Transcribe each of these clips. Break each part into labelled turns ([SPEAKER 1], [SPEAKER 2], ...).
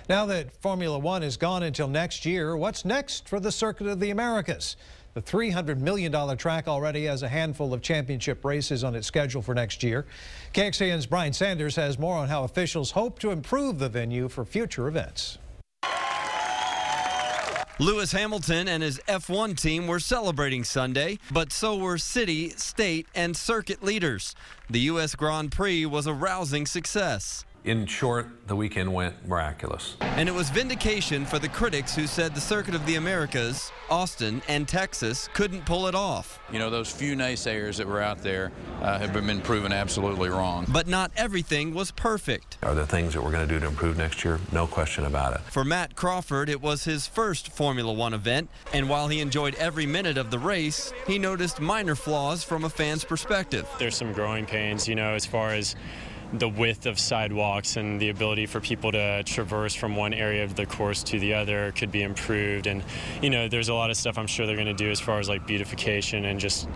[SPEAKER 1] Now that Formula One is gone until next year, what's next for the Circuit of the Americas? The $300 million track already has a handful of championship races on its schedule for next year. KXAN's Brian Sanders has more on how officials hope to improve the venue for future events.
[SPEAKER 2] Lewis Hamilton and his F1 team were celebrating Sunday, but so were city, state, and circuit leaders. The U.S. Grand Prix was a rousing success.
[SPEAKER 3] In short, the weekend went miraculous.
[SPEAKER 2] And it was vindication for the critics who said the Circuit of the Americas, Austin, and Texas couldn't pull it off.
[SPEAKER 4] You know, those few naysayers that were out there have been proven absolutely wrong.
[SPEAKER 2] But not everything was perfect.
[SPEAKER 3] Are there things that we're going to do to improve next year? No question about it.
[SPEAKER 2] For Matt Crawford, it was his first Formula One event, and while he enjoyed every minute of the race, he noticed minor flaws from a fan's perspective.
[SPEAKER 5] There's some growing pains, you know, as far as the width of sidewalks and the ability for people to traverse from one area of the course to the other could be improved. And, you know, there's a lot of stuff I'm sure they're going to do as far as like beautification and just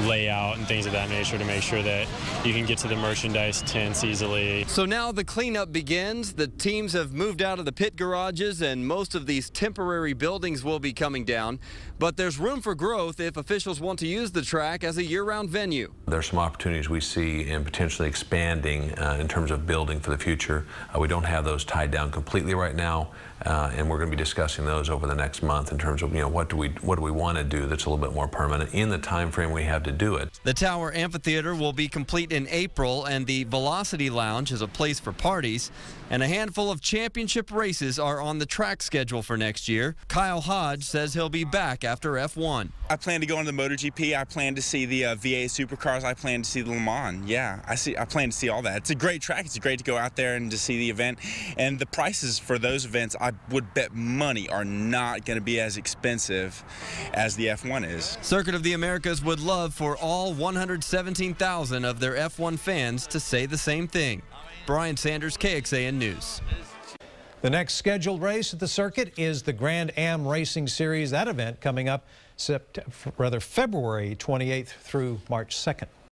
[SPEAKER 5] layout and things of that nature to make sure that you can get to the merchandise tents easily.
[SPEAKER 2] So now the cleanup begins. The teams have moved out of the pit garages and most of these temporary buildings will be coming down. But there's room for growth if officials want to use the track as a year-round venue.
[SPEAKER 3] There's some opportunities we see in potentially expanding in terms of building for the future. We don't have those tied down completely right now, and we're going to be discussing those over the next month in terms of, you know, what do we want to do that's a little bit more permanent in the time frame we have to do it.
[SPEAKER 2] The Tower Amphitheater will be complete in April, and the Velocity Lounge is a place for parties. And a handful of championship races are on the track schedule for next year. Kyle Hodge says he'll be back after F1.
[SPEAKER 6] I plan to go into the MotoGP. I plan to see the V8 supercars. I plan to see the Le Mans. Yeah, I plan to see all that. It's a great track. It's great to go out there and to see the event. And the prices for those events, I would bet money, are not going to be as expensive as the F1 is.
[SPEAKER 2] Circuit of the Americas would love for all 117,000 of their F1 fans to say the same thing. Brian Sanders, KXAN News.
[SPEAKER 1] The next scheduled race at the circuit is the Grand Am Racing Series. That event coming up February 28th through March 2nd.